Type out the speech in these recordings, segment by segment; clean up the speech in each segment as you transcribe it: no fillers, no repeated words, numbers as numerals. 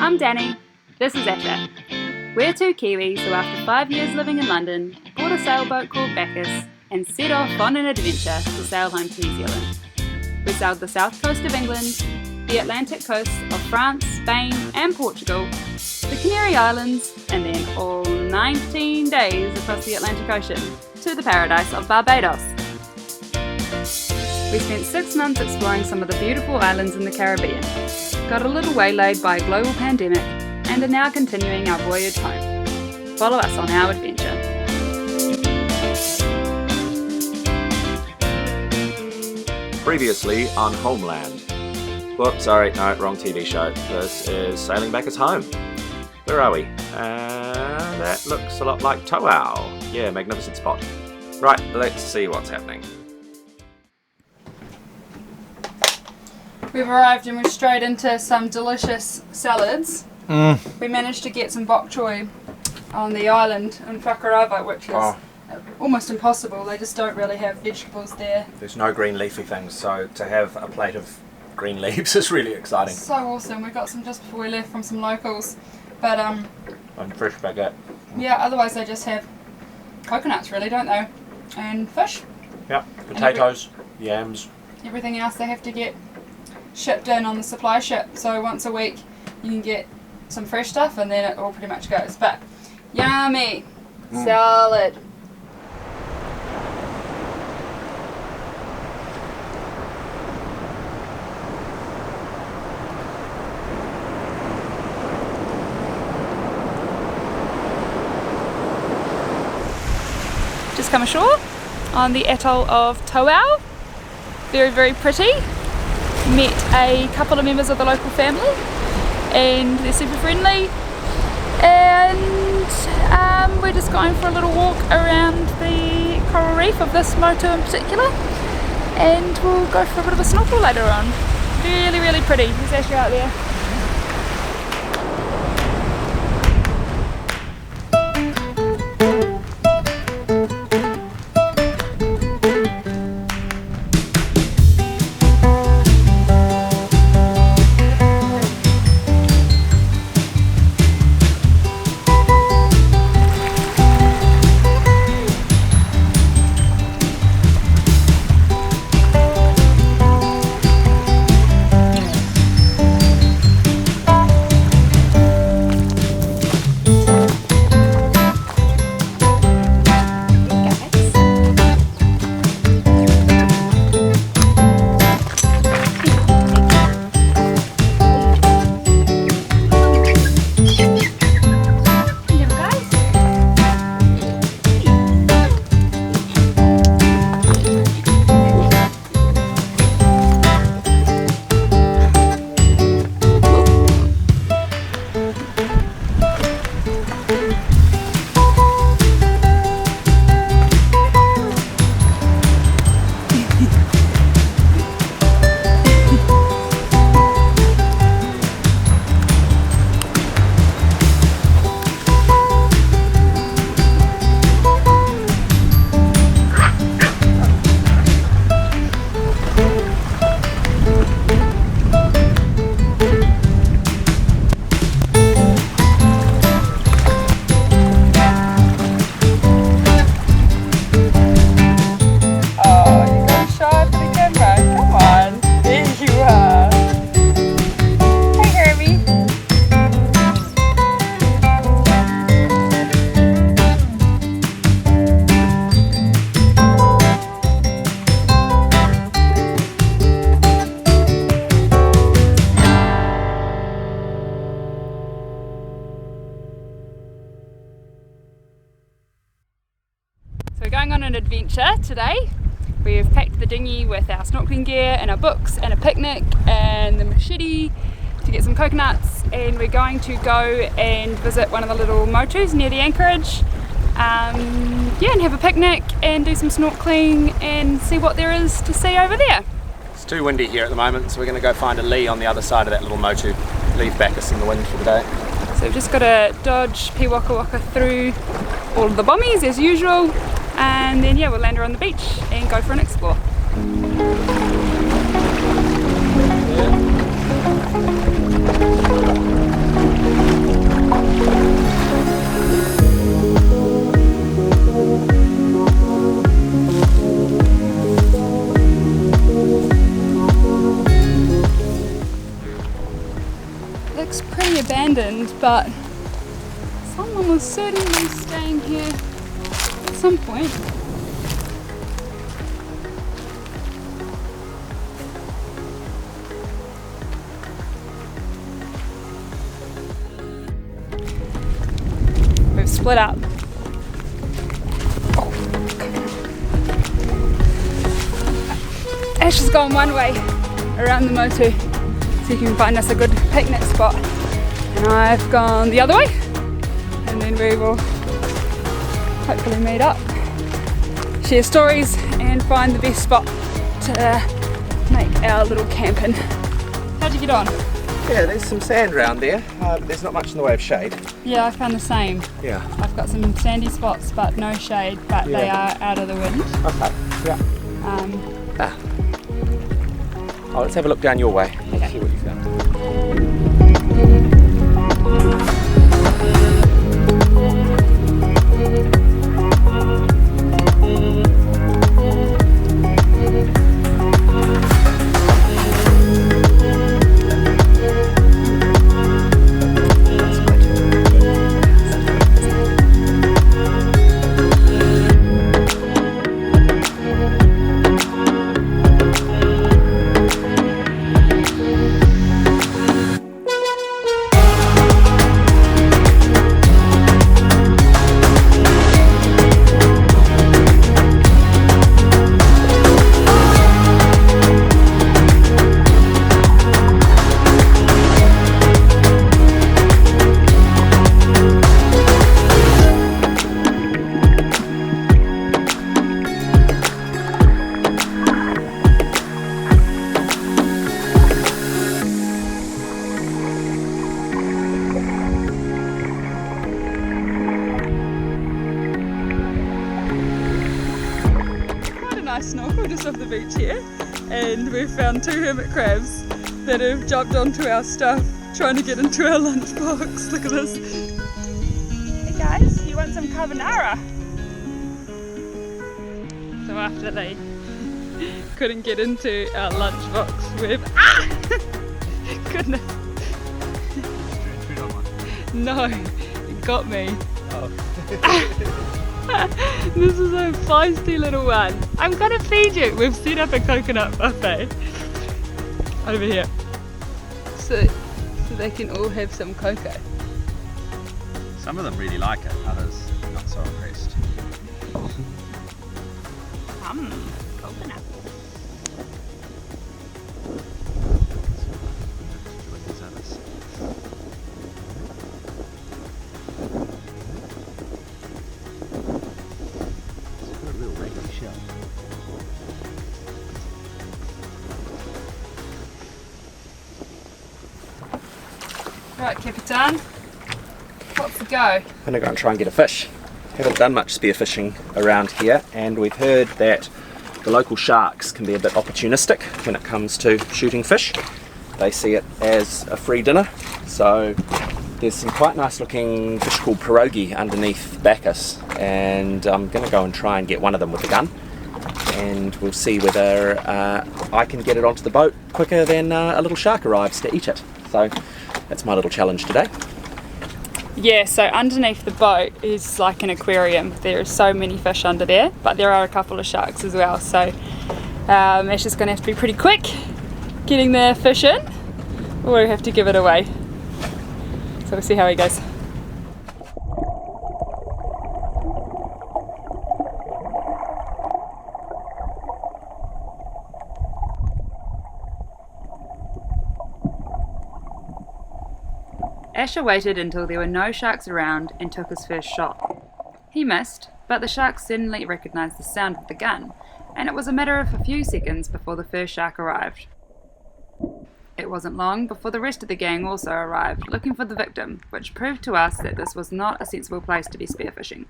I'm Danny, this is Atta. We're two Kiwis who after 5 years living in London bought a sailboat called Bacchus and set off on an adventure to sail home to New Zealand. We sailed the south coast of England, the Atlantic coast of France, Spain and Portugal, the Canary Islands, and then all 19 days across the Atlantic Ocean to the paradise of Barbados. We spent 6 months exploring some of the beautiful islands in the Caribbean, got a little waylaid by a global pandemic, and are now continuing our voyage home. Follow us on our adventure. Previously on Homeland. Whoops, sorry, no, wrong TV show. This is Sailing Back as Home. Where are we? That looks a lot like Toau. Yeah, magnificent spot. Right, let's see what's happening. We've arrived and we're straight into some delicious salads. We managed to get some bok choy on the island in Whakarava, which is almost impossible. They just don't really have vegetables there. There's no green leafy things, so to have a plate of green leaves is really exciting. So awesome. We got some just before we left from some locals. But And fresh baguette. yeah, otherwise they just have coconuts really, don't they? And fish. Yeah, potatoes, yams. Everything else they have to get shipped in on the supply ship. So once a week you can get some fresh stuff and then it all pretty much goes. But yummy salad. Just come ashore on the Atoll of Toau. Very, very pretty. Met a couple of members of the local family and they're super friendly, and we're just going for a little walk around the coral reef of this motu in particular, and we'll go for a bit of a snorkel later on. Really, really pretty. There's Ashley out there. We're going on an adventure today. We've packed the dinghy with our snorkeling gear and our books and a picnic and the machete to get some coconuts, and we're going to go and visit one of the little motus near the anchorage, and have a picnic and do some snorkeling and see what there is to see over there. It's too windy here at the moment, so we're going to go find a lee on the other side of that little motu. Leave Bacchus in the wind for the day. So we've just got to dodge Pi Waka Waka through all of the bommies as usual, and then we'll land her on the beach and go for an explore. looks pretty abandoned, but someone was certainly staying here at some point. We've split up. Ash has gone one way around the motu, so you can find us a good picnic spot. And I've gone the other way, and then we will hopefully meet up, share stories, and find the best spot to make our little camping. How'd you get on? Yeah, there's some sand around there, but there's not much in the way of shade. Yeah, I found the same. Yeah. I've got some sandy spots, but no shade, but they are out of the wind. Okay, yeah. Oh, let's have a look down your way. Okay. See what you found. Snorkel just off the beach here, and we've found 2 hermit crabs that have jumped onto our stuff trying to get into our lunchbox. Look at this. Hey guys, you want some carbonara? So after they couldn't get into our lunchbox, we've goodness. No, it got me. This is a feisty little one. I'm gonna feed you. We've set up a coconut buffet over here, so they can all have some cocoa. Some of them really like it, others not so impressed. Coconut. Right, Capitan, what's the go? I'm going to go and try and get a fish. Haven't done much spearfishing around here, and we've heard that the local sharks can be a bit opportunistic when it comes to shooting fish. They see it as a free dinner, so there's some quite nice looking fish called pierogi underneath Bacchus, and I'm going to go and try and get one of them with a gun, and we'll see whether I can get it onto the boat quicker than a little shark arrives to eat it. So that's my little challenge today. Yeah, so underneath the boat is like an aquarium. There are so many fish under there, but there are a couple of sharks as well. So Ash is going to have to be pretty quick getting the fish in, or we have to give it away. So we'll see how he goes. Asher waited until there were no sharks around and took his first shot. He missed, but the shark suddenly recognised the sound of the gun, and it was a matter of a few seconds before the first shark arrived. It wasn't long before the rest of the gang also arrived, looking for the victim, which proved to us that this was not a sensible place to be spearfishing.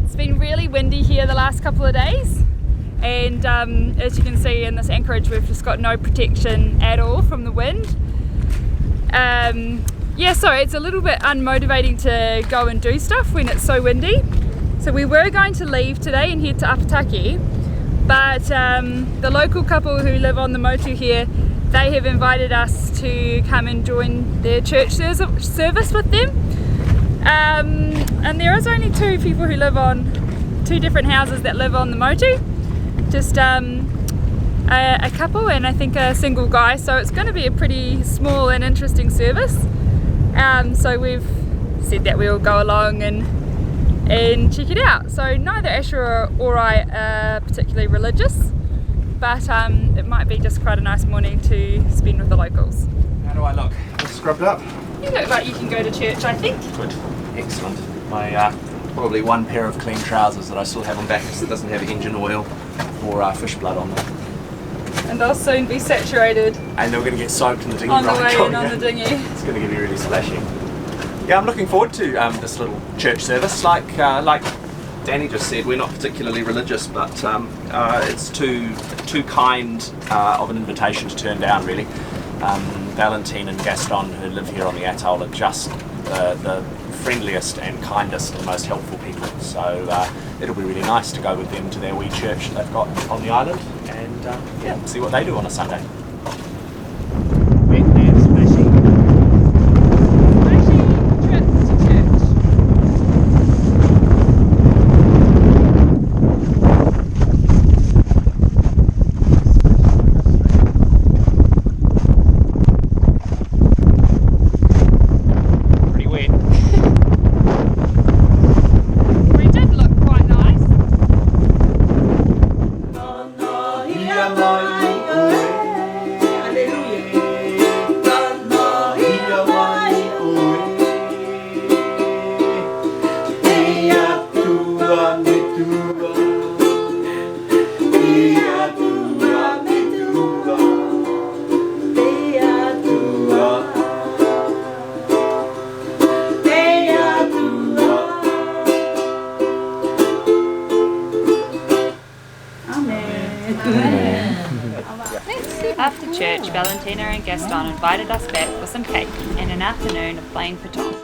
It's been really windy here the last couple of days, and as you can see in this anchorage we've just got no protection at all from the wind. yeah, sorry, it's a little bit unmotivating to go and do stuff when it's so windy. So we were going to leave today and head to Apataki, but the local couple who live on the motu here, they have invited us to come and join their church service with them. And there is only 2 people who live on 2 different houses that live on the motu. Just a couple and I think a single guy, so it's going to be a pretty small and interesting service. So we've said that we'll go along and check it out. So neither Asher or I are particularly religious, but it might be just quite a nice morning to spend with the locals. How do I look? All scrubbed up? You look like you can go to church, I think. Good. Excellent. My probably one pair of clean trousers that I still have on back because it doesn't have engine oil or fish blood on them. And they'll soon be saturated. And they're going to get soaked in the dinghy. On the way in on the dinghy. It's going to get really splashy. Yeah, I'm looking forward to this little church service. Like Danny just said, we're not particularly religious, but it's too kind of an invitation to turn down, really. Valentine and Gaston, who live here on the atoll, are just the friendliest and kindest and most helpful people. So it'll be really nice to go with them to their wee church that they've got on the island and yeah, see what they do on a Sunday. After church, Valentina and Gaston invited us back for some cake and an afternoon of playing petanque.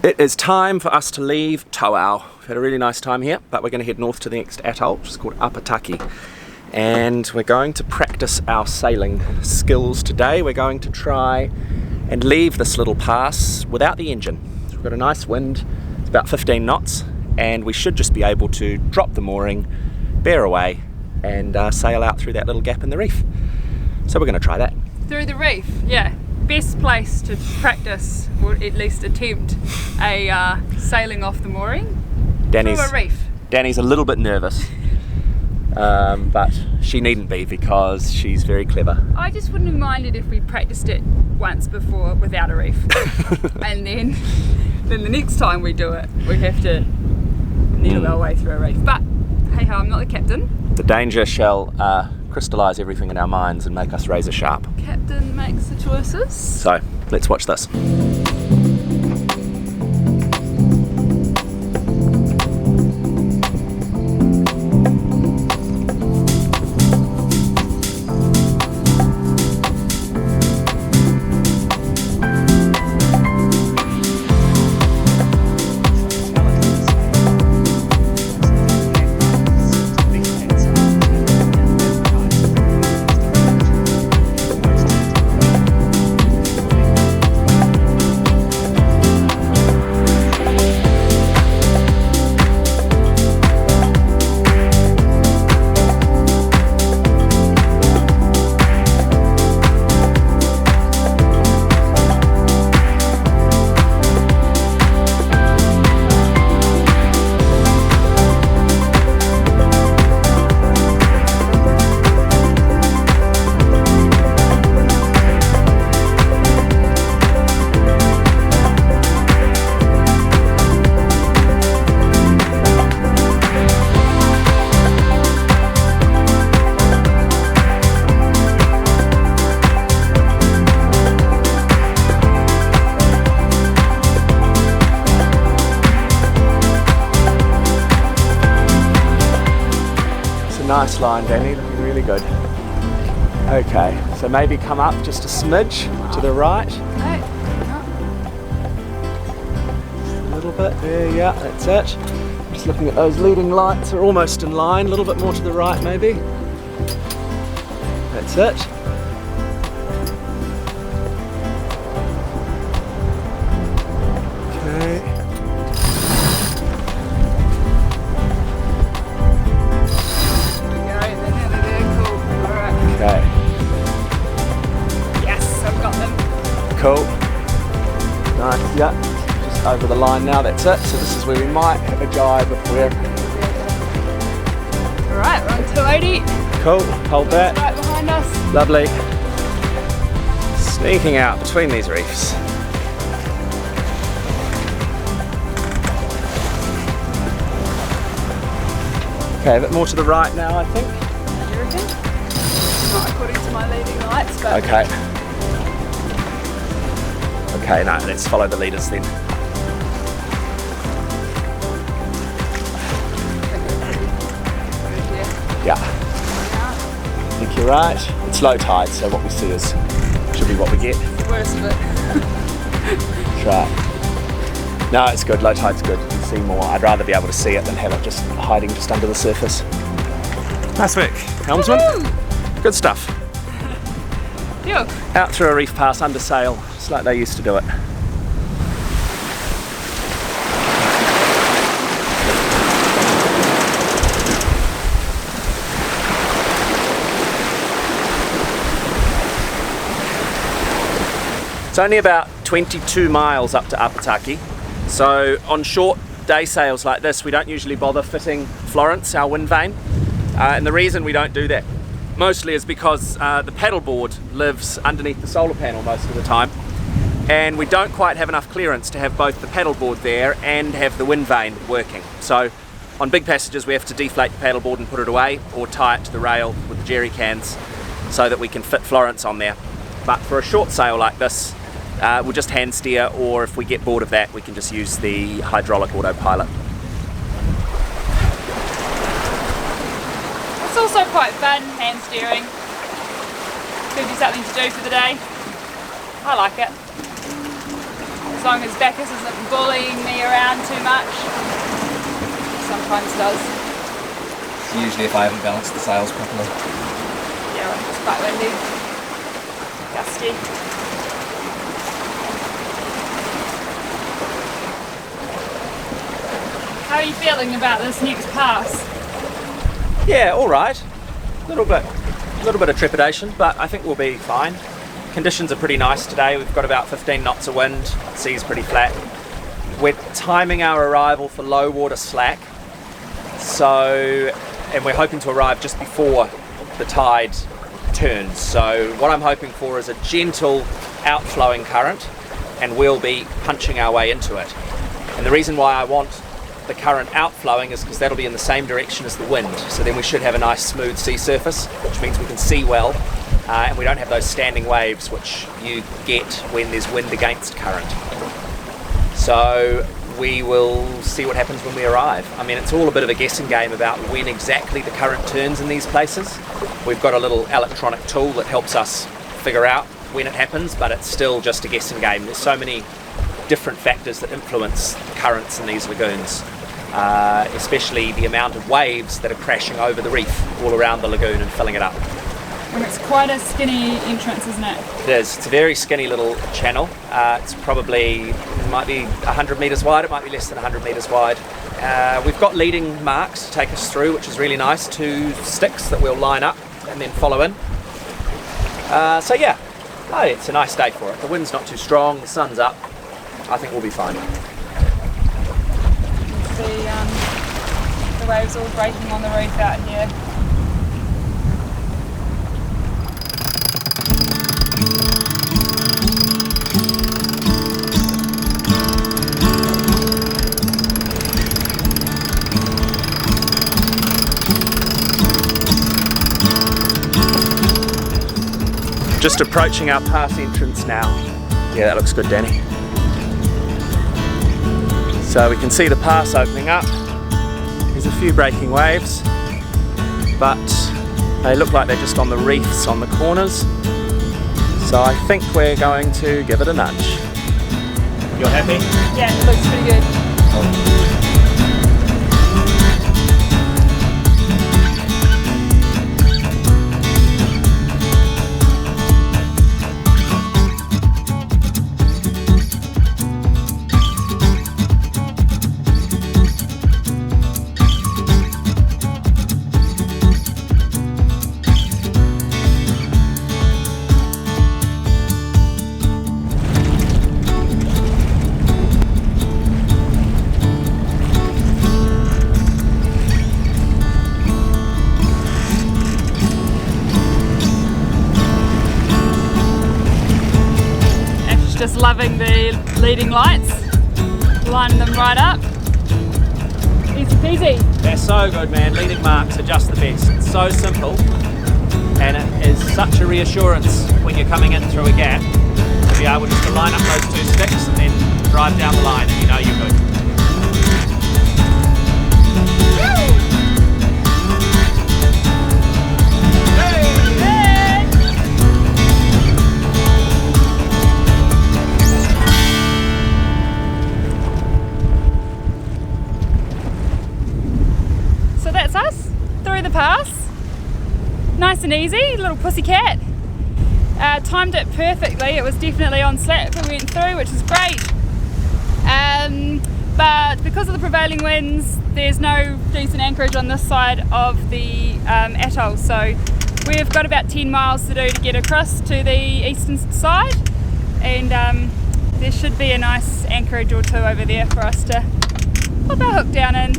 It is time for us to leave Toau. We've had a really nice time here, but we're going to head north to the next atoll, which is called Apataki. And we're going to practice our sailing skills today. We're going to try and leave this little pass without the engine. So we've got a nice wind, it's about 15 knots, and we should just be able to drop the mooring, bear away, and sail out through that little gap in the reef. So we're going to try that. Through the reef, yeah. Best place to practice, or at least attempt, a sailing off the mooring through a reef. Danny's a little bit nervous, but she needn't be because she's very clever. I just wouldn't have minded if we practiced it once before without a reef. And then the next time we do it, we have to needle our way through a reef. But hey ho, I'm not the captain. The danger shall crystallise everything in our minds and make us razor sharp. Captain makes the choices. So, let's watch this. Nice line, Danny, looking really good. Okay, so maybe come up just a smidge to the right. Okay. Just a little bit there, yeah, that's it. Just looking at those leading lights, are almost in line, a little bit more to the right maybe. That's it. Okay. Okay. Yes, I've got them. Cool. Nice, yeah. Just over the line now, that's it. So this is where we might have a jibe if we're... Alright, we're on 280. Cool, hold that. Right behind us. Lovely. Sneaking out between these reefs. Okay, a bit more to the right now, I think. You reckon? Not according to my leading lights, but... Okay. Okay, no, let's follow the leaders then. Yeah. I think you're right. It's low tide, so what we see is should be what we get. The worst of it. That's right. No, it's good. Low tide's good. You can see more. I'd rather be able to see it than have it just hiding just under the surface. Nice work, helmsman. Woohoo! Good stuff. Yeah. Out through a reef pass under sail, just like they used to do it. It's only about 22 miles up to Apataki, so on short day sails like this we don't usually bother fitting Florence, our wind vane, and the reason we don't do that mostly is because the paddleboard lives underneath the solar panel most of the time, and we don't quite have enough clearance to have both the paddleboard there and have the wind vane working. So on big passages we have to deflate the paddleboard and put it away, or tie it to the rail with the jerry cans so that we can fit Florence on there. But for a short sail like this, we'll just hand steer, or if we get bored of that we can just use the hydraulic autopilot. It's also quite fun, hand steering. Gives you something to do for the day. I like it. As long as Bacchus isn't bullying me around too much. Sometimes does. It's usually if I haven't balanced the sails properly. Yeah, when it's quite windy. Gusty. How are you feeling about this next pass? Yeah, all right. A little bit of trepidation, but I think we'll be fine. Conditions are pretty nice today. We've got about 15 knots of wind. Sea's pretty flat. We're timing our arrival for low water slack, and we're hoping to arrive just before the tide turns. So what I'm hoping for is a gentle outflowing current, and we'll be punching our way into it. And the reason why I want the current outflowing is because that'll be in the same direction as the wind, so then we should have a nice smooth sea surface, which means we can see well, and we don't have those standing waves which you get when there's wind against current. So we will see what happens when we arrive. I mean, it's all a bit of a guessing game about when exactly the current turns in these places. We've got a little electronic tool that helps us figure out when it happens, but it's still just a guessing game. There's so many different factors that influence currents in these lagoons, especially the amount of waves that are crashing over the reef all around the lagoon and filling it up. And it's quite a skinny entrance, isn't it? It is. It's a very skinny little channel. It's probably, it might be 100 metres wide, it might be less than 100 metres wide. We've got leading marks to take us through, which is really nice, 2 sticks that we'll line up and then follow in. So yeah, it's a nice day for it. The wind's not too strong, the sun's up. I think we'll be fine. The waves all breaking on the reef out here. Just approaching our pass entrance now. Yeah, that looks good, Danny. So we can see the pass opening up. There's a few breaking waves. but they look like they're just on the reefs on the corners. So I think we're going to give it a nudge. You're happy? Yeah, it looks pretty good. Just loving the leading lights, lining them right up. Easy peasy. They're so good, man. Leading marks are just the best. It's so simple, and it is such a reassurance when you're coming in through a gap to be able just to line up those two sticks and then drive down the line and you know you're good. Us through the pass, nice and easy, little pussycat. Timed it perfectly. It was definitely on slap we went through, which is great, but because of the prevailing winds there's no decent anchorage on this side of the atoll, so we've got about 10 miles to do to get across to the eastern side, and there should be a nice anchorage or two over there for us to pop our hook down in.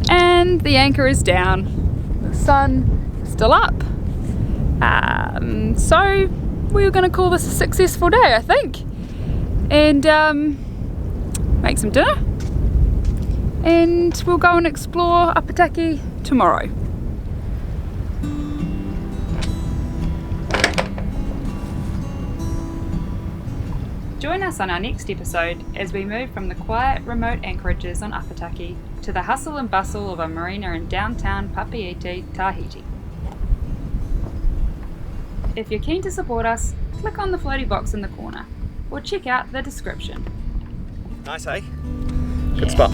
And the anchor is down, the sun is still up, so we're going to call this a successful day, I think, and make some dinner, and we'll go and explore Apataki tomorrow. Join us on our next episode as we move from the quiet, remote anchorages on Apataki to the hustle and bustle of a marina in downtown Papeete, Tahiti. If you're keen to support us, click on the floaty box in the corner or check out the description. Nice, eh? Good spot.